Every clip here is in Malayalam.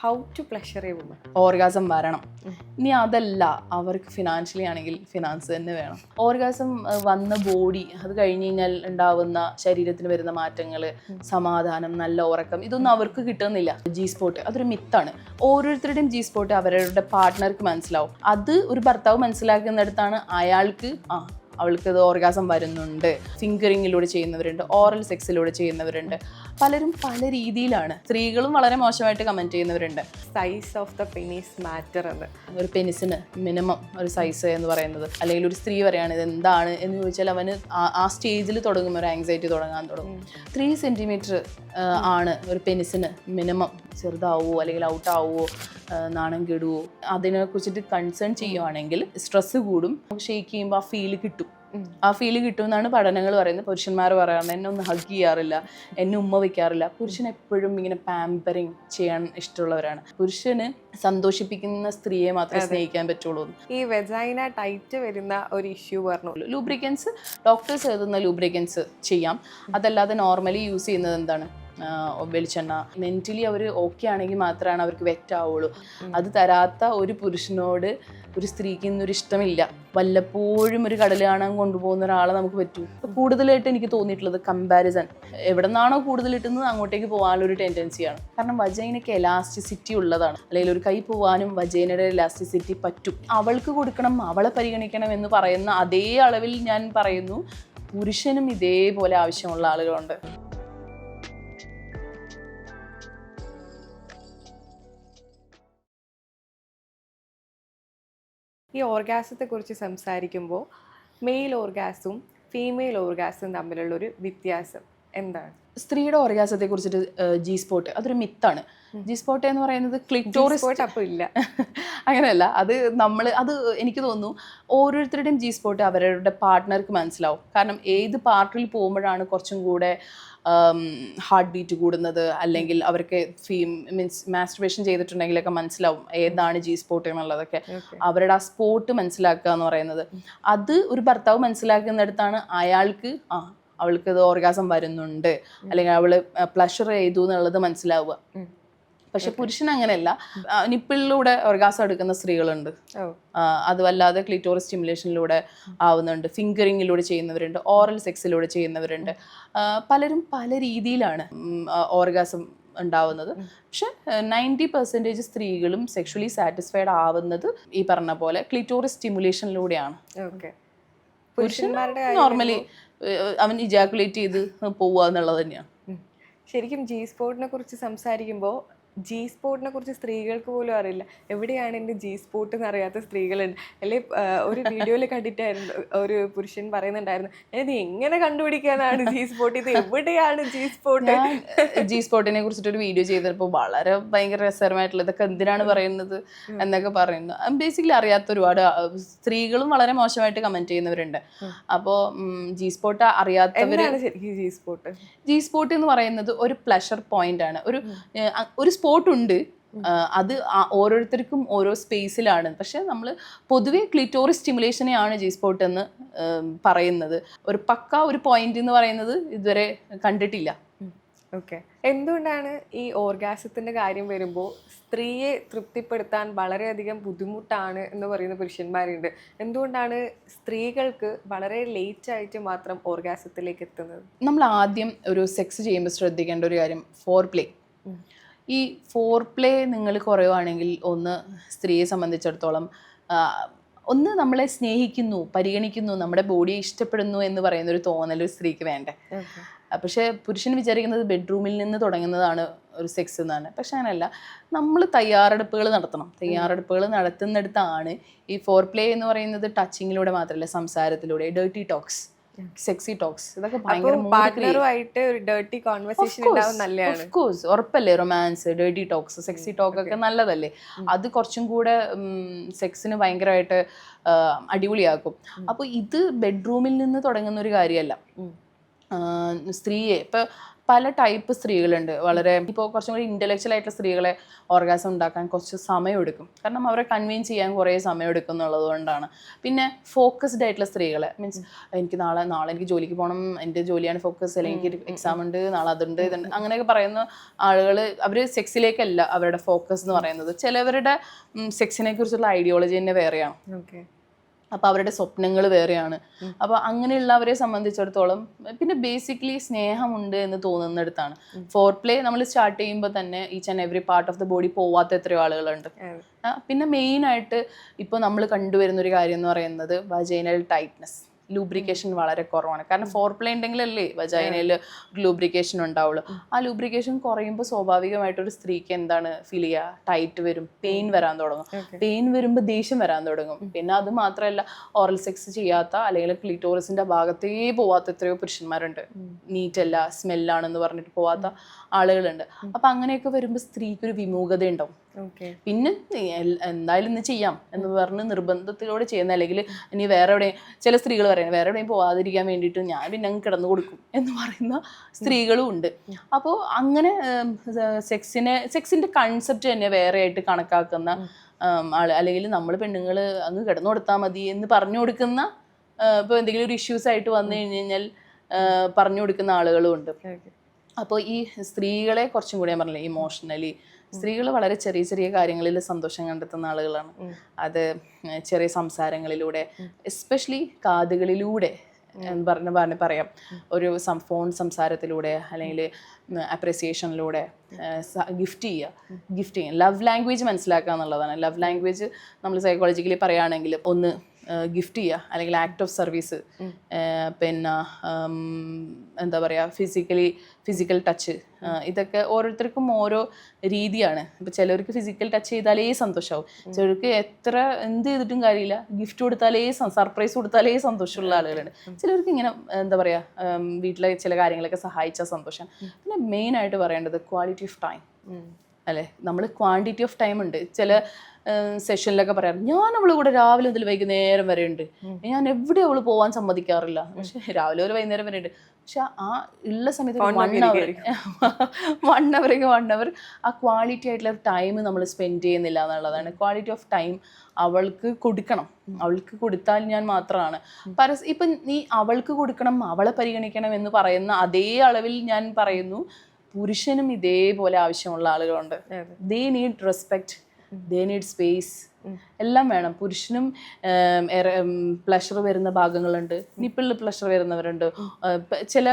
How to pleasure a woman? Orgasm വരണം. ഇനി അതല്ല, അവർക്ക് ഫിനാൻഷ്യലി ആണെങ്കിൽ ഫിനാൻസ് തന്നെ വേണം. ഓർഗാസം വന്ന ബോഡി, അത് കഴിഞ്ഞ് കഴിഞ്ഞാൽ ഉണ്ടാവുന്ന ശരീരത്തിന് വരുന്ന മാറ്റങ്ങൾ, സമാധാനം, നല്ല ഉറക്കം, ഇതൊന്നും അവർക്ക് കിട്ടുന്നില്ല. ജി സ്പോട്ട് അതൊരു മിത്താണ്. ഓരോരുത്തരുടെയും ജി സ്പോട്ട് അവരുടെ പാർട്ട്ണർക്ക് മനസ്സിലാവും. അത് ഒരു ഭർത്താവ് മനസ്സിലാക്കുന്നിടത്താണ് അയാൾക്ക് അവൾക്ക് ഇത് ഓർഗാസം വരുന്നുണ്ട്. ഫിംഗറിങ്ങിലൂടെ ചെയ്യുന്നവരുണ്ട്, ഓറൽ സെക്സിലൂടെ ചെയ്യുന്നവരുണ്ട്. പലരും പല രീതിയിലാണ്. സ്ത്രീകളും വളരെ മോശമായിട്ട് കമൻറ്റ് ചെയ്യുന്നവരുണ്ട്. Size of the penis matter എന്ന്. ഒരു പെനിസിന് മിനിമം ഒരു സൈസ് എന്ന് പറയുന്നത്, അല്ലെങ്കിൽ ഒരു സ്ത്രീ പറയാണ് ഇത് എന്താണ് എന്ന് ചോദിച്ചാൽ അവന് ആ സ്റ്റേജിൽ തുടങ്ങും ഒരു ആങ്സൈറ്റി തുടങ്ങാൻ തുടങ്ങും. 3 സെൻറ്റിമീറ്റർ ആണ് ഒരു പെനിസിന് മിനിമം. ചെറുതാവുമോ അല്ലെങ്കിൽ ഔട്ടാവുമോ, നാണം കെടുവോ, അതിനെക്കുറിച്ചിട്ട് കൺസേൺ ചെയ്യുവാണെങ്കിൽ സ്ട്രെസ് കൂടും. ഷെയ്ക്ക് ചെയ്യുമ്പോൾ ആ ഫീല് കിട്ടും. ആ ഫീല് കിട്ടുമെന്നാണ് പഠനങ്ങൾ പറയുന്നത്. പുരുഷന്മാർ പറയാറുണ്ട് എന്നെ ഒന്ന് ഹഗ് ചെയ്യാറില്ല, എന്നെ ഉമ്മ വയ്ക്കാറില്ല. പുരുഷൻ എപ്പോഴും ഇങ്ങനെ പാമ്പറിങ് ചെയ്യാൻ ഇഷ്ടമുള്ളവരാണ്. പുരുഷന് സന്തോഷിപ്പിക്കുന്ന സ്ത്രീയെ മാത്രമേ സ്നേഹിക്കാൻ പറ്റുള്ളൂ. ഈ വെജൈന ടൈറ്റ് വരുന്ന ഒരു ഇഷ്യൂ പറഞ്ഞു. ലൂബ്രിക്കൻസ് ഡോക്ടേഴ്സ് എഴുതുന്ന ലൂബ്രിക്കൻസ് ചെയ്യാം. അതല്ലാതെ നോർമലി യൂസ് ചെയ്യുന്നത് എന്താണ്, വെളിച്ചെണ്ണ. മെന്റലി അവർ ഓക്കെ ആണെങ്കിൽ മാത്രമാണ് അവർക്ക് വെറ്റാവുള്ളൂ. അത് തരാത്ത ഒരു പുരുഷനോട് ഒരു സ്ത്രീക്ക് ഇന്നൊരു ഇഷ്ടമില്ല. വല്ലപ്പോഴും ഒരു കടൽ കാണാൻ കൊണ്ടുപോകുന്ന ഒരാളെ നമുക്ക് പറ്റൂ. കൂടുതലായിട്ട് എനിക്ക് തോന്നിയിട്ടുള്ളത് കമ്പാരിസൺ. എവിടെ നിന്നാണോ കൂടുതൽ കിട്ടുന്നത് അങ്ങോട്ടേക്ക് പോകാനുള്ളൊരു ടെൻഡൻസിയാണ്. കാരണം വജൈനയ്ക്ക് എലാസ്റ്റിസിറ്റി ഉള്ളതാണ്. അല്ലെങ്കിൽ ഒരു കൈ പോകാനും വജൈനയുടെ എലാസ്റ്റിസിറ്റി പറ്റും. അവൾക്ക് കൊടുക്കണം, അവളെ പരിഗണിക്കണം എന്ന് പറയുന്ന അതേ അളവിൽ ഞാൻ പറയുന്നു പുരുഷനും ഇതേപോലെ ആവശ്യമുള്ള ആളുകളുണ്ട്. ഈ ഓർഗാസത്തെ കുറിച്ച് സംസാരിക്കുമ്പോൾ മെയിൽ ഓർഗാസും ഫീമെയിൽ ഓർഗാസും തമ്മിലുള്ളൊരു വ്യത്യാസം എന്താണ്? സ്ത്രീയുടെ ഓർഗാസത്തെ കുറിച്ചിട്ട് ജി സ്പോട്ട് അതൊരു മിത്താണ്. ജി സ്പോട്ട് എന്ന് പറയുന്നത് ക്ലിറ്റോറിസ്. അപ്പോൾ ഇല്ല, അങ്ങനെയല്ല. അത് എനിക്ക് തോന്നുന്നു ഓരോരുത്തരുടെയും ജി സ്പോട്ട് അവരുടെ പാർട്ട്ണർക്ക് മനസ്സിലാവും. കാരണം ഏത് പാർട്ടിൽ പോകുമ്പോഴാണ് കുറച്ചും കൂടെ ഹാർട്ട് ബീറ്റ് കൂടുന്നത്, അല്ലെങ്കിൽ അവർക്ക് മീൻസ് മാസ്റ്റുർബേഷൻ ചെയ്തിട്ടുണ്ടെങ്കിലൊക്കെ മനസ്സിലാവും ഏതാണ് ജി സ്പോട്ട് എന്നുള്ളതൊക്കെ. അവരുടെ ആ സ്പോട്ട് മനസ്സിലാക്കുക എന്ന് പറയുന്നത്, അത് ഒരു ഭർത്താവ് മനസ്സിലാക്കുന്നിടത്താണ് അയാൾക്ക് അവൾക്ക് ഇത് ഓർഗാസം വരുന്നുണ്ട്, അല്ലെങ്കിൽ അവള് പ്ലഷർ ചെയ്തു എന്നുള്ളത് മനസ്സിലാവുക. പക്ഷെ പുരുഷൻ അങ്ങനെയല്ല. നിപ്പിളിലൂടെ ഓർഗാസം എടുക്കുന്ന സ്ത്രീകളുണ്ട്. അതുമല്ലാതെ ക്ലിറ്റോറിസ് സ്റ്റിമുലേഷനിലൂടെ ആവുന്നുണ്ട്, ഫിംഗറിങ്ങിലൂടെ ചെയ്യുന്നവരുണ്ട്, ഓറൽ സെക്സിലൂടെ ചെയ്യുന്നവരുണ്ട്. പലരും പല രീതിയിലാണ് ഓർഗാസം ഉണ്ടാവുന്നത്. പക്ഷെ 90% സ്ത്രീകളും സെക്ഷുവലി സാറ്റിസ്ഫൈഡ് ആവുന്നത് ഈ പറഞ്ഞ പോലെ ക്ലിറ്റോറിസ് സ്റ്റിമുലേഷനിലൂടെയാണ്. പുരുഷന്മാരുടെ നോർമലി അവൻ ഇജാക്കുലേറ്റ് ചെയ്ത് പോവുക എന്നുള്ളത് തന്നെയാണ്. ശരിക്കും ജി സ്പോട്ടിനെ കുറിച്ച് സംസാരിക്കുമ്പോൾ ജി സ്പോട്ടിനെ കുറിച്ച് സ്ത്രീകൾക്ക് പോലും അറിയില്ല. എവിടെയാണ് എൻ്റെ ജി സ്പോട്ട് എന്ന് അറിയാത്ത സ്ത്രീകളുണ്ട്. അല്ലെ ഒരു വീഡിയോയിൽ കണ്ടിട്ടായിരുന്നു ഒരു പുരുഷൻ പറയുന്നുണ്ടായിരുന്നു, ഇത് എങ്ങനെ കണ്ടുപിടിക്കാനാണ് ജി സ്പോട്ട്, ഇത് എവിടെയാണ് ജി സ്പോട്ട്. ജി സ്പോട്ടിനെ കുറിച്ചിട്ട് ഒരു വീഡിയോ ചെയ്തപ്പോൾ വളരെ ഭയങ്കര രസകരമായിട്ടുള്ള ഇതൊക്കെ എന്തിനാണ് പറയുന്നത് എന്നൊക്കെ പറയുന്നു. ബേസിക്കലി അറിയാത്ത ഒരുപാട് സ്ത്രീകളും വളരെ മോശമായിട്ട് കമന്റ് ചെയ്യുന്നവരുണ്ട്. അപ്പോൾ ജി സ്പോട്ട് അറിയാത്തവരാണ്. ശരിക്കും ജി സ്പോട്ട് എന്ന് പറയുന്നത് ഒരു പ്ലഷർ പോയിന്റ് ആണ്. ഒരു സ്പോട്ട് ഉണ്ട്, അത് ഓരോരുത്തർക്കും ഓരോ സ്പേസിലാണ്. പക്ഷെ നമ്മൾ പൊതുവെ ക്ലിറ്റോറിസ് സ്റ്റിമുലേഷനെയാണ് ജി സ്പോട്ട് എന്ന് പറയുന്നത്. ഒരു ഒരു പോയിന്റ് എന്ന് പറയുന്നത് ഇതുവരെ കണ്ടിട്ടില്ല. ഓക്കെ. എന്തുകൊണ്ടാണ് ഈ ഓർഗാസത്തിന്റെ കാര്യം വരുമ്പോൾ സ്ത്രീയെ തൃപ്തിപ്പെടുത്താൻ വളരെയധികം ബുദ്ധിമുട്ടാണ് എന്ന് പറയുന്ന പുരുഷന്മാരുണ്ട്? എന്തുകൊണ്ടാണ് സ്ത്രീകൾക്ക് വളരെ ലേറ്റ് ആയിട്ട് മാത്രം ഓർഗാസത്തിലേക്ക് എത്തുന്നത്? നമ്മൾ ആദ്യം ഒരു സെക്സ് ചെയ്യുമ്പോൾ ശ്രദ്ധിക്കേണ്ട ഒരു കാര്യം ഫോർ പ്ലേ. ഈ ഫോർ പ്ലേ നിങ്ങൾ കുറയുവാണെങ്കിൽ ഒന്ന് സ്ത്രീയെ സംബന്ധിച്ചിടത്തോളം ഒന്ന് നമ്മളെ സ്നേഹിക്കുന്നു, പരിഗണിക്കുന്നു, നമ്മുടെ ബോഡിയെ ഇഷ്ടപ്പെടുന്നു എന്ന് പറയുന്ന ഒരു തോന്നൽ ഒരു സ്ത്രീക്ക് വേണ്ടേ. പക്ഷെ പുരുഷൻ വിചാരിക്കുന്നത് ബെഡ്റൂമിൽ നിന്ന് തുടങ്ങുന്നതാണ് ഒരു സെക്സ് എന്നാണ്. പക്ഷെ അങ്ങനെയല്ല. നമ്മൾ തയ്യാറെടുപ്പുകൾ നടത്തണം. തയ്യാറെടുപ്പുകൾ നടത്തുന്നിടത്താണ് ഈ ഫോർ പ്ലേ എന്ന് പറയുന്നത്. ടച്ചിങ്ങിലൂടെ മാത്രമല്ല, സംസാരത്തിലൂടെ, ഡേർട്ടി ടോക്സ്, സെക്സി ടോക്സ്, ഇതൊക്കെ ഉറപ്പല്ലേ. Romance, dirty talks, sexy talk ഒക്കെ നല്ലതല്ലേ. അത് കുറച്ചും കൂടെ സെക്സിന് ഭയങ്കരമായിട്ട് അടിപൊളിയാക്കും. അപ്പോൾ ഇത് ബെഡ്റൂമിൽ നിന്ന് തുടങ്ങുന്ന ഒരു കാര്യമല്ല. സ്ത്രീയെ ഇപ്പം പല ടൈപ്പ് സ്ത്രീകളുണ്ട്. വളരെ ഇപ്പോൾ കുറച്ചും കൂടി ഇൻ്റലക്ച്വൽ ആയിട്ടുള്ള സ്ത്രീകളെ ഓർഗാസം ഉണ്ടാക്കാൻ കുറച്ച് സമയമെടുക്കും. കാരണം അവരെ കൺവിൻസ് ചെയ്യാൻ കുറേ സമയമെടുക്കും എന്നുള്ളത് കൊണ്ടാണ്. പിന്നെ ഫോക്കസ്ഡ് ആയിട്ടുള്ള സ്ത്രീകളെ മീൻസ് എനിക്ക് നാളെ എനിക്ക് ജോലിക്ക് പോകണം, എൻ്റെ ജോലിയാണ് ഫോക്കസ്, അല്ലെങ്കിൽ എനിക്ക് എക്സാം ഉണ്ട്, നാളെ അതുണ്ട് ഇതുണ്ട് അങ്ങനെയൊക്കെ പറയുന്ന ആളുകൾ അവർ സെക്സിലേക്കല്ല അവരുടെ ഫോക്കസ് എന്ന് പറയുന്നത്. ചിലവരുടെ സെക്സിനെ കുറിച്ചുള്ള ഐഡിയോളജി തന്നെ വേറെയാണ്. ഓക്കെ. അപ്പോൾ അവരുടെ സ്വപ്നങ്ങൾ വേറെയാണ്. അപ്പോൾ അങ്ങനെയുള്ളവരെ സംബന്ധിച്ചിടത്തോളം പിന്നെ ബേസിക്കലി സ്നേഹമുണ്ട് എന്ന് തോന്നുന്നിടത്താണ്. ഫോർ പ്ലേ നമ്മൾ സ്റ്റാർട്ട് ചെയ്യുമ്പോൾ തന്നെ each and every part of the body പോവാത്ത എത്രയോ ആളുകളുണ്ട്. പിന്നെ മെയിനായിട്ട് ഇപ്പോൾ നമ്മൾ കണ്ടുവരുന്നൊരു കാര്യം എന്ന് പറയുന്നത് വജൈനൽ ടൈറ്റ്നസ്, ലൂബ്രിക്കേഷൻ വളരെ കുറവാണ്. കാരണം ഫോർ പ്ലേ ഉണ്ടെങ്കിലല്ലേ വജൈനയിൽ ലൂബ്രിക്കേഷൻ ഉണ്ടാവുള്ളൂ. ആ ലൂബ്രിക്കേഷൻ കുറയുമ്പോൾ സ്വാഭാവികമായിട്ടൊരു സ്ത്രീക്ക് എന്താണ് ഫീൽ ചെയ്യുക, ടൈറ്റ് വരും, പെയിൻ വരാൻ തുടങ്ങും. പെയിൻ വരുമ്പോൾ ദേഷ്യം വരാൻ തുടങ്ങും. പിന്നെ അത് മാത്രമല്ല ഓറൽ സെക്സ് ചെയ്യാത്ത അല്ലെങ്കിൽ ക്ലിറ്റോറിസിന്റെ ഭാഗത്തേ പോവാത്ത എത്രയോ പുരുഷന്മാരുണ്ട്. നീറ്റല്ല, സ്മെല്ലാണെന്ന് പറഞ്ഞിട്ട് പോവാത്ത ആളുകളുണ്ട്. അപ്പൊ അങ്ങനെയൊക്കെ വരുമ്പോൾ സ്ത്രീക്കൊരു വിമുഖത ഉണ്ടാവും. പിന്നെ എന്തായാലും ഇന്ന് ചെയ്യാം എന്ന് പറഞ്ഞ് നിർബന്ധത്തിലൂടെ ചെയ്യുന്ന, അല്ലെങ്കിൽ ഇനി വേറെ എവിടെയും ചില സ്ത്രീകൾ പറയുന്നത് വേറെ എവിടെയും പോവാതിരിക്കാൻ വേണ്ടിയിട്ട് ഞാൻ പിന്നെ അങ്ങ് കിടന്നു കൊടുക്കും എന്ന് പറയുന്ന സ്ത്രീകളും ഉണ്ട്. അപ്പോൾ അങ്ങനെ സെക്സിന്റെ കൺസെപ്റ്റ് തന്നെ വേറെ ആയിട്ട് കണക്കാക്കുന്ന ആള്, അല്ലെങ്കിൽ നമ്മൾ പെണ്ണുങ്ങൾ അങ്ങ് കിടന്നു കൊടുത്താൽ മതി എന്ന് പറഞ്ഞു കൊടുക്കുന്ന, ഇപ്പോൾ എന്തെങ്കിലും ഒരു ഇഷ്യൂസ് ആയിട്ട് വന്നു കഴിഞ്ഞാൽ പറഞ്ഞു കൊടുക്കുന്ന ആളുകളും ഉണ്ട്. അപ്പോൾ ഈ സ്ത്രീകളെ കുറച്ചും കൂടി ഞാൻ പറഞ്ഞില്ലേ ഇമോഷണലി സ്ത്രീകൾ വളരെ ചെറിയ ചെറിയ കാര്യങ്ങളിൽ സന്തോഷം കണ്ടെത്തുന്ന ആളുകളാണ്. അത് ചെറിയ സംസാരങ്ങളിലൂടെ, എസ്പെഷ്യലി കാതുകളിലൂടെ പറയാം, ഒരു ഫോൺ സംസാരത്തിലൂടെ അല്ലെങ്കിൽ അപ്രിസിയേഷനിലൂടെ ഗിഫ്റ്റ് ചെയ്യുക. ലവ് ലാംഗ്വേജ് മനസ്സിലാക്കുക എന്നുള്ളതാണ്. ലവ് ലാംഗ്വേജ് നമ്മൾ സൈക്കോളജിക്കലി പറയുകയാണെങ്കിൽ ഒന്ന് ഗിഫ്റ്റ് ചെയ്യുക, അല്ലെങ്കിൽ ആക്ട് ഓഫ് സർവീസ്, പിന്നെ എന്താ പറയുക ഫിസിക്കൽ ടച്ച്. ഇതൊക്കെ ഓരോരുത്തർക്കും ഓരോ രീതിയാണ്. ഇപ്പം ചിലർക്ക് ഫിസിക്കൽ ടച്ച് ചെയ്താലേ സന്തോഷമാവും, ചിലർക്ക് എന്ത് ചെയ്തിട്ടും കാര്യമില്ല, ഗിഫ്റ്റ് കൊടുത്താലേ സർപ്രൈസ് കൊടുത്താലേ സന്തോഷമുള്ള ആളുകളുണ്ട്. ചിലർക്ക് ഇങ്ങനെ എന്താ പറയുക വീട്ടിലെ ചില കാര്യങ്ങളൊക്കെ സഹായിച്ചാൽ സന്തോഷം. പിന്നെ മെയിനായിട്ട് പറയേണ്ടത് ക്വാളിറ്റി ഓഫ് ടൈം അല്ലേ. നമ്മൾ ക്വാണ്ടിറ്റി ഓഫ് ടൈം ഉണ്ട്. ചില സെഷനിലൊക്കെ പറയാറ് ഞാൻ അവള് കൂടെ രാവിലെ മുതൽ വൈകുന്നേരം വരെ ഉണ്ട്, ഞാൻ എവിടെ അവള് പോകാൻ സമ്മതിക്കാറില്ല, പക്ഷെ രാവിലെ ഒരു വൈകുന്നേരം വരെ ഉണ്ട്. പക്ഷെ ആ ഉള്ള സമയത്ത് 1 അവർ ആ ക്വാളിറ്റി ആയിട്ടുള്ള ടൈം നമ്മൾ സ്പെൻഡ് ചെയ്യുന്നില്ല എന്നുള്ളതാണ്. ക്വാളിറ്റി ഓഫ് ടൈം അവൾക്ക് കൊടുക്കണം. അവൾക്ക് കൊടുത്താൽ ഞാൻ മാത്രമാണ് ഇപ്പം നീ അവൾക്ക് കൊടുക്കണം, അവളെ പരിഗണിക്കണം എന്ന് പറയുന്ന അതേ അളവിൽ ഞാൻ പറയുന്നു പുരുഷനും ഇതേപോലെ ആവശ്യമുള്ള ആളുകളുണ്ട്. They need respect, they need space, എല്ലാം വേണം. പുരുഷനും പ്ലഷർ വരുന്ന ഭാഗങ്ങളുണ്ട്, നിപ്പിളിൽ പ്ലഷർ വരുന്നവരുണ്ട്. ചില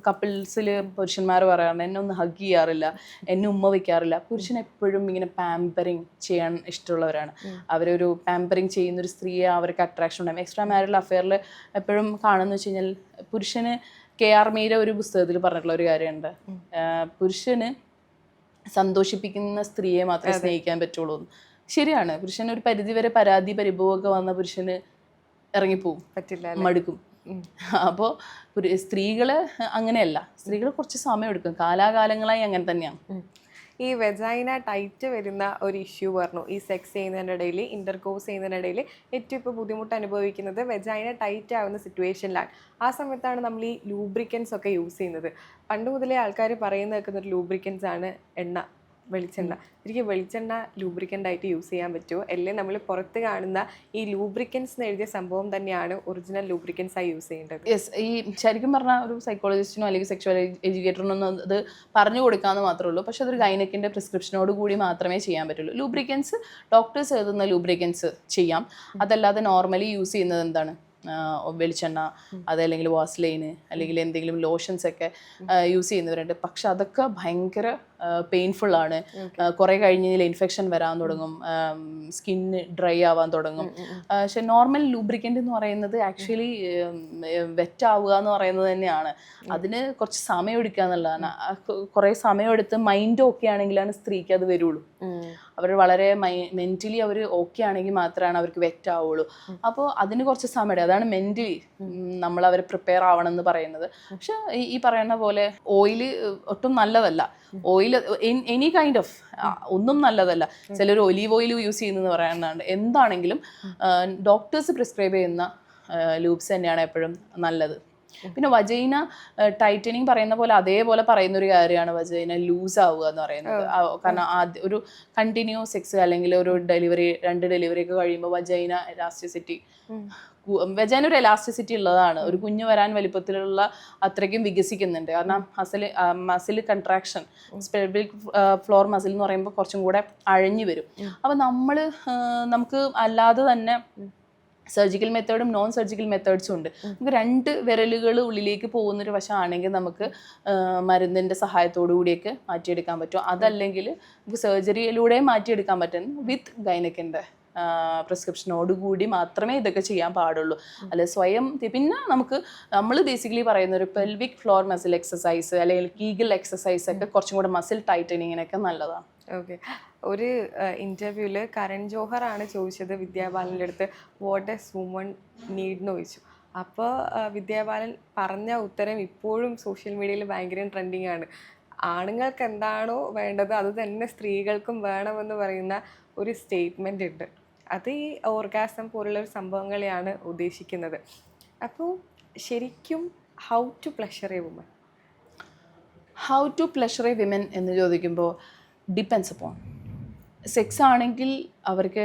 കപ്പിൾസിൽ പുരുഷന്മാർ പറയാറുണ്ട് എന്നെ ഒന്ന് ഹഗ് ചെയ്യാറില്ല, എന്നെ ഉമ്മ വയ്ക്കാറില്ല. പുരുഷൻ എപ്പോഴും ഇങ്ങനെ പാമ്പറിങ് ചെയ്യാൻ ഇഷ്ടമുള്ളവരാണ്. അവരൊരു പാമ്പറിങ് ചെയ്യുന്നൊരു സ്ത്രീയെ അവർക്ക് അട്രാക്ഷൻ ഉണ്ടാകും. എക്സ്ട്രാ മാരിറ്റൽ അഫെയറിൽ എപ്പോഴും കാണുന്നു വെച്ച് കഴിഞ്ഞാൽ പുരുഷന് KR മീര ഒരു പുസ്തകത്തിൽ പറഞ്ഞിട്ടുള്ള ഒരു കാര്യമുണ്ട്, പുരുഷന് സന്തോഷിപ്പിക്കുന്ന സ്ത്രീയെ മാത്രമേ സ്നേഹിക്കാൻ പറ്റുള്ളൂ. ശരിയാണ്. പുരുഷൻ ഒരു പരിധിവരെ പരാതി പരിഭവമൊക്കെ വന്ന പുരുഷന് ഇറങ്ങിപ്പോവും, പറ്റില്ല, മടുക്കും. അപ്പോൾ സ്ത്രീകള് അങ്ങനെയല്ല. സ്ത്രീകൾ കുറച്ച് സമയം എടുക്കും, കാലാകാലങ്ങളായി അങ്ങനെ തന്നെയാണ്. ഈ വെജൈന ടൈറ്റ് വരുന്ന ഒരു ഇഷ്യൂ പറഞ്ഞു. ഈ സെക്സ് ചെയ്യുന്നതിനിടയിൽ, ഇന്റർകോഴ്സ് ചെയ്യുന്നതിനിടയിൽ ഏറ്റവും ഇപ്പോൾ ബുദ്ധിമുട്ട് അനുഭവിക്കുന്നത് വെജൈന ടൈറ്റ് ആവുന്ന സിറ്റുവേഷനിലാണ്. ആ സമയത്താണ് നമ്മൾ ഈ ലൂബ്രിക്കൻസ് ഒക്കെ യൂസ് ചെയ്യുന്നത്. പണ്ട് മുതലേ ആൾക്കാർ പറയുന്ന കേൾക്കുന്ന ഒരു ലൂബ്രിക്കൻസ് ആണ് എണ്ണ, വെളിച്ചെണ്ണ. ശരിക്കും വെളിച്ചെണ്ണ ലൂബ്രിക്കൻ്റ് ആയിട്ട് യൂസ് ചെയ്യാൻ പറ്റുമോ? അല്ലെങ്കിൽ നമ്മൾ പുറത്ത് കാണുന്ന ഈ ലൂബ്രിക്കൻസ് എന്ന് എഴുതിയ സംഭവം തന്നെയാണ് ഒറിജിനൽ ലൂബ്രിക്കൻസ് ആയി യൂസ് ചെയ്യേണ്ടത്? യെസ്. ഈ ശരിക്കും പറഞ്ഞാൽ ഒരു സൈക്കോളജിസ്റ്റിനോ അല്ലെങ്കിൽ സെക്ച്വൽ എഡ്യൂക്കേറ്ററിനോ ഒന്നും അത് പറഞ്ഞു കൊടുക്കാമെന്ന് മാത്രമേ ഉള്ളൂ. പക്ഷെ അതൊരു ഗൈനക്കിൻ്റെ പ്രിസ്ക്രിപ്ഷനോട് കൂടി മാത്രമേ ചെയ്യാൻ പറ്റുള്ളൂ. ലൂബ്രിക്കൻസ് ഡോക്ടേഴ്സ് എഴുതുന്ന ലൂബ്രിക്കൻസ് ചെയ്യാം. അതല്ലാതെ നോർമലി യൂസ് ചെയ്യുന്നത് എന്താണ്, വെളിച്ചെണ്ണ, അതല്ലെങ്കിൽ വാസ്ലൈന്, അല്ലെങ്കിൽ എന്തെങ്കിലും ലോഷൻസ് ഒക്കെ യൂസ് ചെയ്യുന്നവരുണ്ട്. പക്ഷെ അതൊക്കെ ഭയങ്കര പെയിൻഫുള്ളാണ്. കുറേ കഴിഞ്ഞാൽ ഇൻഫെക്ഷൻ വരാൻ തുടങ്ങും, സ്കിന്ന് ഡ്രൈ ആവാൻ തുടങ്ങും. പക്ഷെ നോർമൽ ലൂബ്രിക്കൻ്റ് എന്ന് പറയുന്നത് ആക്ച്വലി വെറ്റ് ആവുക എന്ന് പറയുന്നത് തന്നെയാണ്. അതിന് കുറച്ച് സമയം എടുക്കുക എന്നുള്ളതാണ്. കുറേ സമയമെടുത്ത് മൈൻഡ് ഓക്കെ ആണെങ്കിലാണ് സ്ത്രീക്ക് അത് വരുള്ളൂ. അവർ വളരെ മെൻ്റലി അവർ ഓക്കെ ആണെങ്കിൽ മാത്രമാണ് അവർക്ക് വെറ്റ് ആവുള്ളൂ. അപ്പോൾ അതിന് കുറച്ച് സമയം എടുക്കും. അതാണ് മെൻ്റലി നമ്മൾ അവർ പ്രിപ്പയർ ആവണം എന്ന് പറയുന്നത്. പക്ഷെ ഈ പറയുന്ന പോലെ ഓയില് ഒട്ടും നല്ലതല്ല. ഓയിൽ എനി കൈൻഡ് ഓഫ് ഒന്നും നല്ലതല്ല. ചിലർ ഒലീവ് ഓയിൽ യൂസ് ചെയ്യുന്നതെന്ന് പറയാനുണ്ട്. എന്താണെങ്കിലും ഡോക്ടേഴ്സ് പ്രിസ്ക്രൈബ് ചെയ്യുന്ന ലൂബ്സ് തന്നെയാണ് എപ്പോഴും നല്ലത്. പിന്നെ വജൈന ടൈറ്റനിങ് പറയുന്ന പോലെ അതേപോലെ പറയുന്ന ഒരു കാര്യമാണ് വജൈന ലൂസ് ആവുക എന്ന് പറയുന്നത്. കാരണം ഒരു കണ്ടിന്യൂസ് സെക്സ് അല്ലെങ്കിൽ ഒരു ഡെലിവറി 2 ഡെലിവറി ഒക്കെ കഴിയുമ്പോൾ വജൈന എലാസ്റ്റിസിറ്റി വെജൈന ഒരു എലാസ്റ്റിസിറ്റി ഉള്ളതാണ്. ഒരു കുഞ്ഞ് വരാൻ വലിപ്പത്തിലുള്ള അത്രയ്ക്കും വികസിക്കുന്നുണ്ട്. കാരണം muscle contraction pelvic floor muscle എന്ന് പറയുമ്പോൾ കുറച്ചും കൂടെ അഴഞ്ഞു വരും. അപ്പം നമുക്ക് അല്ലാതെ തന്നെ സർജിക്കൽ മെത്തേഡും നോൺ സർജിക്കൽ മെത്തേഡ്സും ഉണ്ട്. നമുക്ക് 2 വിരലുകൾ ഉള്ളിലേക്ക് പോകുന്നൊരു വശമാണെങ്കിൽ നമുക്ക് മരുന്നിൻ്റെ സഹായത്തോടു കൂടിയൊക്കെ മാറ്റിയെടുക്കാൻ പറ്റും. അതല്ലെങ്കിൽ നമുക്ക് സർജറിയിലൂടെ മാറ്റിയെടുക്കാൻ പറ്റും വിത്ത് ഗൈനക്കിൻ്റെ പ്രിസ്ക്രിപ്ഷനോടുകൂടി മാത്രമേ ഇതൊക്കെ ചെയ്യാൻ പാടുള്ളൂ. അല്ലെ സ്വയം. പിന്നെ നമ്മൾ ബേസിക്കലി പറയുന്ന ഒരു പെൽവിക് ഫ്ലോർ മസിൽ എക്സസൈസ് അല്ലെങ്കിൽ കീഗൽ എക്സസൈസ് ഒക്കെ കുറച്ചും കൂടെ മസിൽ ടൈറ്റനിങ്ങിനൊക്കെ നല്ലതാണ്. ഓക്കെ. ഒരു ഇൻ്റർവ്യൂവിൽ കരൺ ജോഹർ ആണ് ചോദിച്ചത് വിദ്യാബാലൻ്റെ അടുത്ത് വാട്ട് ഡസ് വുമൺ നീഡ് എന്ന് ചോദിച്ചു. അപ്പോൾ വിദ്യാബാലൻ പറഞ്ഞ ഉത്തരം ഇപ്പോഴും സോഷ്യൽ മീഡിയയിൽ ഭയങ്കര ട്രെൻഡിങ് ആണ്. ആണുങ്ങൾക്ക് എന്താണോ വേണ്ടത് അത് തന്നെ സ്ത്രീകൾക്കും വേണമെന്ന് പറയുന്ന ഒരു സ്റ്റേറ്റ്മെൻ്റ് ഉണ്ട്. അത് ഈ ഓർഗാസം പോലുള്ളൊരു സംഭവങ്ങളെയാണ് ഉദ്ദേശിക്കുന്നത്. അപ്പോൾ ശരിക്കും how to pleasure a woman? How to pleasure a women എന്ന് ചോദിക്കുമ്പോൾ ഡിപ്പെൻസ് അപ്പോൺ. സെക്സ് ആണെങ്കിൽ അവർക്ക്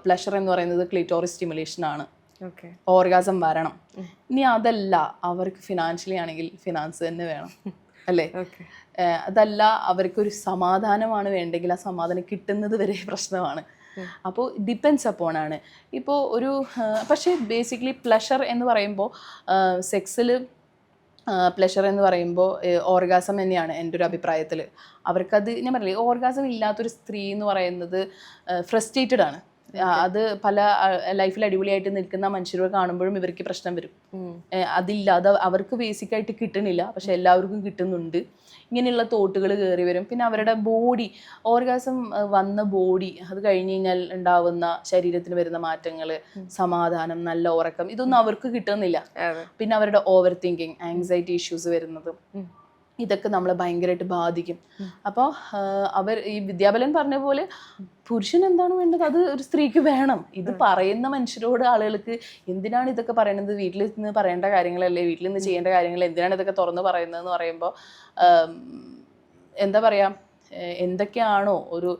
പ്ലഷർ എന്ന് പറയുന്നത് ക്ലിറ്റോറിസ് സ്റ്റിമുലേഷൻ ആണ്. ഓർഗാസം വരണം. ഇനി അതല്ല അവർക്ക് ഫിനാൻഷ്യലി ആണെങ്കിൽ ഫിനാൻസ് തന്നെ വേണം അല്ലേ? അതല്ല അവർക്കൊരു സമാധാനമാണ് വേണ്ടെങ്കിൽ ആ സമാധാനം കിട്ടുന്നത് വരെ പ്രശ്നമാണ്. അപ്പോൾ ഡിപ്പെൻസ് അപ്പോൺ ആണ്. ഇപ്പോൾ പക്ഷേ ബേസിക്കലി പ്ലഷർ എന്ന് പറയുമ്പോൾ സെക്സിൽ പ്ലഷർ എന്ന് പറയുമ്പോൾ ഓർഗാസം തന്നെയാണ് എൻ്റെ ഒരു അഭിപ്രായത്തിൽ. അവർക്കത് ഞാൻ പറഞ്ഞില്ലേ, ഓർഗാസം ഇല്ലാത്തൊരു സ്ത്രീ എന്ന് പറയുന്നത് ഫ്രസ്ട്രേറ്റഡ് ആണ്. അത് പല ലൈഫിൽ അടിപൊളിയായിട്ട് നിൽക്കുന്ന മനുഷ്യരെ കാണുമ്പോഴും ഇവർക്ക് പ്രശ്നം വരും. അതില്ലാതെ അവർക്ക് ബേസിക്കായിട്ട് കിട്ടണില്ല, പക്ഷെ എല്ലാവർക്കും കിട്ടുന്നുണ്ട്. ഇങ്ങനെയുള്ള തോട്ടുകൾ കയറി വരും. പിന്നെ അവരുടെ ബോഡി, ഓർഗാസം വന്ന ബോഡി, അത് കഴിഞ്ഞ് കഴിഞ്ഞാൽ ഉണ്ടാവുന്ന ശരീരത്തിന് വരുന്ന മാറ്റങ്ങൾ, സമാധാനം, നല്ല ഉറക്കം, ഇതൊന്നും അവർക്ക് കിട്ടുന്നില്ല. പിന്നെ അവരുടെ ഓവർ തിങ്കിങ്, ആങ്സൈറ്റി ഇഷ്യൂസ് വരുന്നത്, ഇതൊക്കെ നമ്മളെ ഭയങ്കരമായിട്ട് ബാധിക്കും. അപ്പോൾ ഈ വിദ്യാബലൻ പറഞ്ഞ പോലെ പുരുഷൻ എന്താണ് വേണ്ടത് അത് ഒരു സ്ത്രീക്ക് വേണം. ഇത് പറയുന്ന മനുഷ്യരോട് ആളുകൾക്ക് എന്തിനാണ് ഇതൊക്കെ പറയുന്നത്? വീട്ടിൽ നിന്ന് പറയേണ്ട കാര്യങ്ങളല്ലേ, വീട്ടിൽ നിന്ന് ചെയ്യേണ്ട കാര്യങ്ങൾ, എന്തിനാണ് ഇതൊക്കെ തുറന്ന് പറയുന്നതെന്ന് പറയുമ്പോൾ എന്താ പറയുക, എന്തൊക്കെയാണോ ഒരു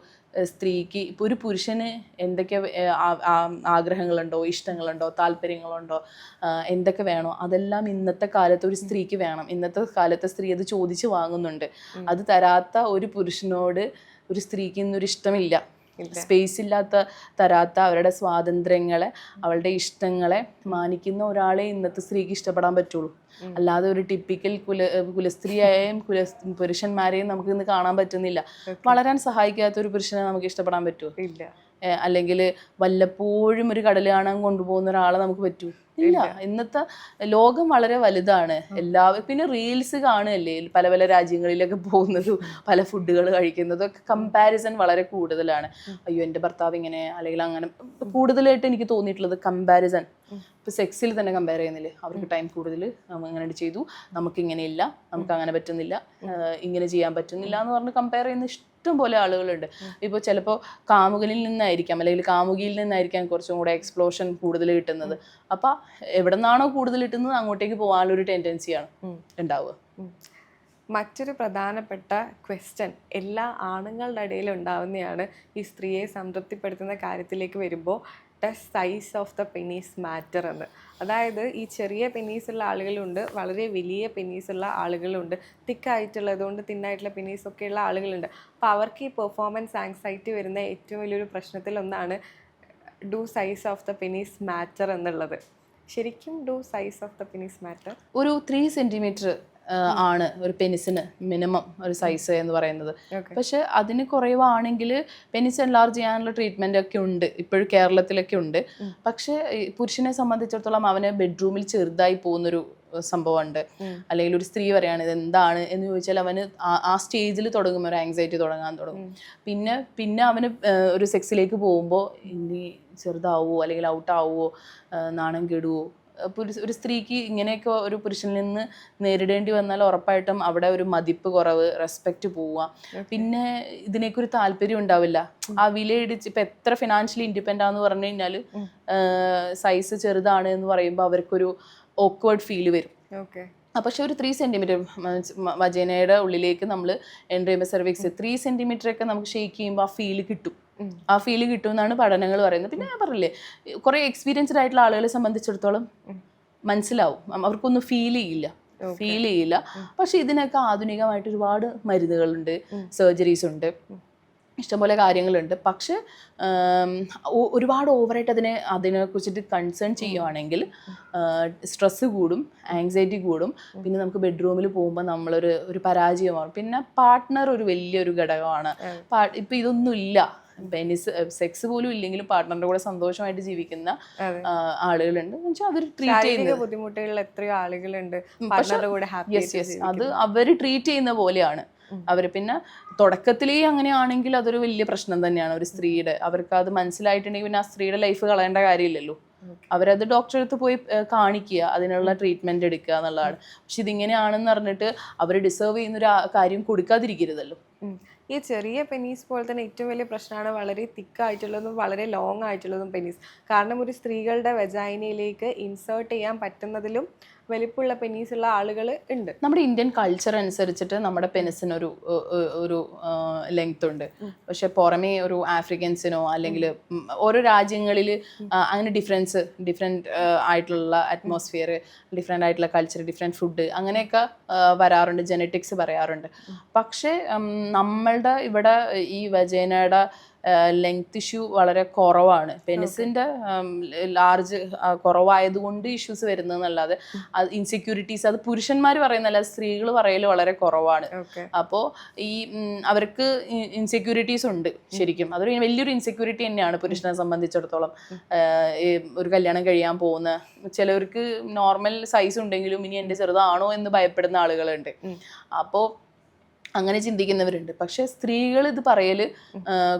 സ്ത്രീക്ക്, ഇപ്പോൾ ഒരു പുരുഷന് എന്തൊക്കെ ആഗ്രഹങ്ങളുണ്ടോ, ഇഷ്ടങ്ങളുണ്ടോ, താല്പര്യങ്ങളുണ്ടോ, എന്തൊക്കെ വേണോ അതെല്ലാം ഇന്നത്തെ കാലത്ത് ഒരു സ്ത്രീക്ക് വേണം. ഇന്നത്തെ കാലത്തെ സ്ത്രീ അത് ചോദിച്ച് വാങ്ങുന്നുണ്ട്. അത് തരാത്ത ഒരു പുരുഷനോട് ഒരു സ്ത്രീക്ക് ഇന്നൊരു ഇഷ്ടമില്ല. സ്പേസ് ഇല്ലാത്ത, തരാത്ത, അവരുടെ സ്വാതന്ത്ര്യങ്ങളെ, അവളുടെ ഇഷ്ടങ്ങളെ മാനിക്കുന്ന ഒരാളെ ഇന്നത്തെ സ്ത്രീക്ക് ഇഷ്ടപ്പെടാൻ പറ്റുള്ളൂ. അല്ലാതെ ഒരു ടിപ്പിക്കൽ കുലസ്ത്രീയായും പുരുഷന്മാരെയും നമുക്ക് ഇന്ന് കാണാൻ പറ്റുന്നില്ല. വളരാൻ സഹായിക്കാത്ത ഒരു പുരുഷനെ നമുക്ക് ഇഷ്ടപ്പെടാൻ പറ്റുമോ? ഇല്ല. അല്ലെങ്കിൽ വല്ലപ്പോഴും ഒരു കടൽ കാണാൻ കൊണ്ടുപോകുന്ന ഒരാളെ നമുക്ക് പറ്റൂ? ഇല്ല. ഇന്നത്തെ ലോകം വളരെ വലുതാണ്. എല്ലാവരും പിന്നെ റീൽസ് കാണുകയല്ലേ, പല പല രാജ്യങ്ങളിലൊക്കെ പോകുന്നതും പല ഫുഡുകൾ കഴിക്കുന്നതും ഒക്കെ കമ്പാരിസൺ വളരെ കൂടുതലാണ്. അയ്യോ എൻ്റെ ഭർത്താവ് ഇങ്ങനെ, അല്ലെങ്കിൽ അങ്ങനെ. കൂടുതലായിട്ട് എനിക്ക് തോന്നിയിട്ടുള്ളത് കമ്പാരിസൺ. ഇപ്പോൾ സെക്സിൽ തന്നെ കമ്പയർ ചെയ്യുന്നില്ലേ, അവർക്ക് ടൈം കൂടുതൽ, നമ്മൾ അങ്ങനെ ചെയ്തു, നമുക്കിങ്ങനെയില്ല, നമുക്ക് അങ്ങനെ പറ്റുന്നില്ല, ഇങ്ങനെ ചെയ്യാൻ പറ്റുന്നില്ല എന്ന് പറഞ്ഞ് കമ്പയർ ചെയ്യുന്ന ഇഷ്ടം പോലെ ആളുകളുണ്ട്. ഇപ്പോൾ ചിലപ്പോൾ കാമുകനിൽ നിന്നായിരിക്കാം അല്ലെങ്കിൽ കാമുകിയിൽ നിന്നായിരിക്കാം കുറച്ചും കൂടെ എക്സ്പ്ലോഷൻ കൂടുതൽ കിട്ടുന്നത്. അപ്പം എവിടെ നിന്നാണോ കൂടുതൽ കിട്ടുന്നത് അങ്ങോട്ടേക്ക് പോകാനുള്ളൊരു ടെൻഡൻസിയാണ് ഉണ്ടാവുക. മറ്റൊരു പ്രധാനപ്പെട്ട ക്വസ്റ്റ്യൻ എല്ലാ ആണുങ്ങളുടെ ഇടയിൽ ഉണ്ടാവുന്നതാണ്. ഈ സ്ത്രീയെ സംതൃപ്തിപ്പെടുത്തുന്ന കാര്യത്തിലേക്ക് വരുമ്പോൾ does size of the penis matter എന്ന്. അതായത് ഈ ചെറിയ പെനീസുള്ള ആളുകളുണ്ട്, വളരെ വലിയ പെനീസുള്ള ആളുകളുണ്ട്, തിക്കായിട്ടുള്ളതുകൊണ്ട് തിന്നായിട്ടുള്ള പെനീസൊക്കെയുള്ള ആളുകളുണ്ട്. അപ്പോൾ അവർക്ക് ഈ പെർഫോമൻസ് ആങ്സൈറ്റി വരുന്ന ഏറ്റവും വലിയൊരു പ്രശ്നത്തിലൊന്നാണ് do size of the penis matter എന്നുള്ളത്. ശരിക്കും do size of the penis matter? ഒരു 3 സെൻറ്റിമീറ്റർ ആണ് ഒരു പെനിസിന് മിനിമം ഒരു സൈസ് എന്ന് പറയുന്നത്. പക്ഷെ അതിന് കുറവാണെങ്കിൽ പെനിസ് എൻലാർജ് ചെയ്യാനുള്ള ട്രീറ്റ്മെൻ്റ് ഒക്കെ ഉണ്ട്, ഇപ്പോഴും കേരളത്തിലൊക്കെ ഉണ്ട്. പക്ഷെ പുരുഷനെ സംബന്ധിച്ചിടത്തോളം അവന് ബെഡ്റൂമിൽ ചെറുതായി പോകുന്നൊരു സംഭവമുണ്ട്. അല്ലെങ്കിൽ ഒരു സ്ത്രീ പറയാണ് ഇത് എന്താണ് എന്ന് ചോദിച്ചാൽ അവന് ആ സ്റ്റേജിൽ തുടങ്ങും, ഒരു ആങ്സൈറ്റി തുടങ്ങാൻ തുടങ്ങും. പിന്നെ അവന് ഒരു സെക്സിലേക്ക് പോകുമ്പോൾ ഇനി ചെറുതാവുമോ അല്ലെങ്കിൽ ഔട്ടാവുമോ, നാണം കെടുവോ. ഒരു സ്ത്രീക്ക് ഇങ്ങനെയൊക്കെ ഒരു പുരുഷനിൽ നിന്ന് നേരിടേണ്ടി വന്നാൽ ഉറപ്പായിട്ടും അവിടെ ഒരു മതിപ്പ് കുറവ്, റെസ്പെക്റ്റ് പോവുക. പിന്നെ ഇതിനേക്ക് ഒരു താല്പര്യം ഉണ്ടാവില്ല. ആ വിലയിടിച്ച് ഇപ്പം എത്ര ഫിനാൻഷ്യലി ഇൻഡിപെൻഡൻ്റ് ആണെന്ന് പറഞ്ഞു കഴിഞ്ഞാൽ സൈസ് ചെറുതാണ് എന്ന് പറയുമ്പോൾ അവർക്കൊരു ഓക്വേർഡ് ഫീല് വരും. ഓക്കെ. പക്ഷെ ഒരു 3 സെൻറ്റിമീറ്റർ വജൈനയുടെ ഉള്ളിലേക്ക് നമ്മൾ എൻട്രി ചെയ്യുമ്പോൾ സെർവിക്സ് 3 സെൻറ്റിമീറ്റർ ഒക്കെ നമുക്ക് ഷെയ്ക്ക് ചെയ്യുമ്പോൾ ആ ഫീല് കിട്ടും. ആ ഫീല് കിട്ടും എന്നാണ് പഠനങ്ങൾ പറയുന്നത്. പിന്നെ ഞാൻ പറഞ്ഞില്ലേ, കുറേ എക്സ്പീരിയൻസ്ഡ് ആയിട്ടുള്ള ആളുകളെ സംബന്ധിച്ചിടത്തോളം മനസ്സിലാവും, അവർക്കൊന്നും ഫീൽ ചെയ്യില്ല. പക്ഷെ ഇതിനൊക്കെ ആധുനികമായിട്ട് ഒരുപാട് മരുന്നുകളുണ്ട്, സർജറീസ് ഉണ്ട്, ഇഷ്ടംപോലെ കാര്യങ്ങളുണ്ട്. പക്ഷെ ഒരുപാട് ഓവറായിട്ട് അതിനെക്കുറിച്ചിട്ട് കൺസേൺ ചെയ്യുവാണെങ്കിൽ സ്ട്രെസ്സ് കൂടും, ആങ്സൈറ്റി കൂടും. പിന്നെ നമുക്ക് ബെഡ്റൂമിൽ പോകുമ്പോൾ നമ്മളൊരു പരാജയമാകും. പിന്നെ പാർട്ട്ണർ ഒരു വലിയൊരു ഘടകമാണ്. ഇപ്പം ഇതൊന്നും ഇല്ല, സെക്സ് പോലും ഇല്ലെങ്കിലും പാർട്ട്ണറിന്റെ കൂടെ സന്തോഷമായിട്ട് ജീവിക്കുന്ന ആളുകളുണ്ട്. അവർ ട്രീറ്റ് ചെയ്യുന്ന ബുദ്ധിമുട്ടുകളിൽ എത്രയോ ആളുകളുണ്ട്. അത് അവർ ട്രീറ്റ് ചെയ്യുന്ന പോലെയാണ് അവർ. പിന്നെ തുടക്കത്തിലേ അങ്ങനെയാണെങ്കിൽ അതൊരു വലിയ പ്രശ്നം തന്നെയാണ് ഒരു സ്ത്രീയുടെ. അവർക്ക് അത് മനസ്സിലായിട്ടുണ്ടെങ്കിൽ പിന്നെ ആ സ്ത്രീയുടെ ലൈഫ് കളയേണ്ട കാര്യമില്ലല്ലോ. അവരത് ഡോക്ടറെ അടുത്ത് പോയി കാണിക്കുക, അതിനുള്ള ട്രീറ്റ്മെന്റ് എടുക്കുക എന്നുള്ളതാണ്. പക്ഷെ ഇതിങ്ങനെയാണെന്ന് പറഞ്ഞിട്ട് അവർ ഡിസേർവ് ചെയ്യുന്നൊരു കാര്യം കൊടുക്കാതിരിക്കരുതല്ലോ. ഈ ചെറിയ പെനീസ് പോലെ തന്നെ ഏറ്റവും വലിയ പ്രശ്നമാണ് വളരെ തിക്കായിട്ടുള്ളതും വളരെ ലോങ് ആയിട്ടുള്ളതും പെനീസ്. കാരണം ഒരു സ്ത്രീകളുടെ വെജൈനയിലേക്ക് ഇൻസേർട്ട് ചെയ്യാൻ പറ്റുന്നതിലും വലിപ്പമുള്ള പെനീസ് ഉള്ള ആളുകൾ ഉണ്ട്. നമ്മുടെ ഇന്ത്യൻ കൾച്ചർ അനുസരിച്ചിട്ട് നമ്മുടെ പെനിസിന് ഒരു ലെങ്ത് ഉണ്ട്. പക്ഷെ പുറമേ ഒരു ആഫ്രിക്കൻസിനോ അല്ലെങ്കിൽ ഓരോ രാജ്യങ്ങളിൽ അങ്ങനെ ഡിഫറെൻറ്റ് ആയിട്ടുള്ള അറ്റ്മോസ്ഫിയർ, ഡിഫറെൻ്റ് ആയിട്ടുള്ള കൾച്ചർ, ഡിഫറെൻറ്റ് ഫുഡ് അങ്ങനെയൊക്കെ വരാറുണ്ട്, ജെനറ്റിക്സ് പറയാറുണ്ട്. പക്ഷേ നമ്മളുടെ ഇവിടെ ഈ വജൈനയുടെ ലെങ്ത് ഇഷ്യൂ വളരെ കുറവാണ്. പെനിസിൻ്റെ ലാർജ് കുറവായതുകൊണ്ട് ഇഷ്യൂസ് വരുന്നതെന്നല്ലാതെ ഇൻസെക്യൂരിറ്റീസ് അത് പുരുഷന്മാർ പറയുന്നല്ല, സ്ത്രീകൾ പറയൽ വളരെ കുറവാണ്. അപ്പോൾ ഈ അവർക്ക് ഇൻസെക്യൂരിറ്റീസ് ഉണ്ട് ശരിക്കും. അതൊരു വലിയൊരു ഇൻസെക്യൂരിറ്റി തന്നെയാണ് പുരുഷനെ സംബന്ധിച്ചിടത്തോളം. ഒരു കല്യാണം കഴിയാൻ പോകുന്ന ചിലവർക്ക് നോർമൽ സൈസ് ഉണ്ടെങ്കിലും ഇനി എൻ്റെ ചെറുതാണോ എന്ന് ഭയപ്പെടുന്ന ആളുകളുണ്ട്. അപ്പോൾ അങ്ങനെ ചിന്തിക്കുന്നവരുണ്ട്. പക്ഷെ സ്ത്രീകൾ ഇത് പറയൽ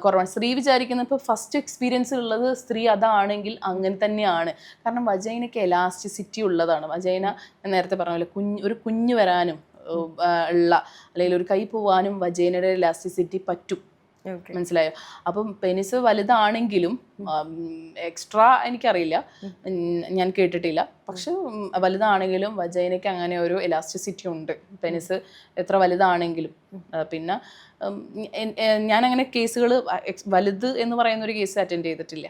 കുറവാണ്. സ്ത്രീ വിചാരിക്കുന്ന ഇപ്പോൾ ഫസ്റ്റ് എക്സ്പീരിയൻസ് ഉള്ളത് സ്ത്രീ അതാണെങ്കിൽ അങ്ങനെ തന്നെയാണ്. കാരണം വജൈനയ്ക്ക് എലാസ്റ്റിസിറ്റി ഉള്ളതാണ്. വജൈന ഞാൻ നേരത്തെ പറഞ്ഞ പോലെ ഒരു കുഞ്ഞ് വരാനും ഉള്ള അല്ലെങ്കിൽ ഒരു കൈ പോവാനും വജൈനയുടെ എലാസ്റ്റിസിറ്റി പറ്റും. മനസ്സിലായോ? അപ്പം പെനിസ് വലുതാണെങ്കിലും എക്സ്ട്രാ എനിക്കറിയില്ല, ഞാൻ കേട്ടിട്ടില്ല. പക്ഷെ വലുതാണെങ്കിലും വജൈനയ്ക്ക് അങ്ങനെ ഒരു എലാസ്റ്റിസിറ്റി ഉണ്ട്, പെനിസ് എത്ര വലുതാണെങ്കിലും. പിന്നെ ഞാനങ്ങനെ കേസുകൾ വലുത് എന്ന് പറയുന്ന ഒരു കേസ് അറ്റൻഡ് ചെയ്തിട്ടില്ല.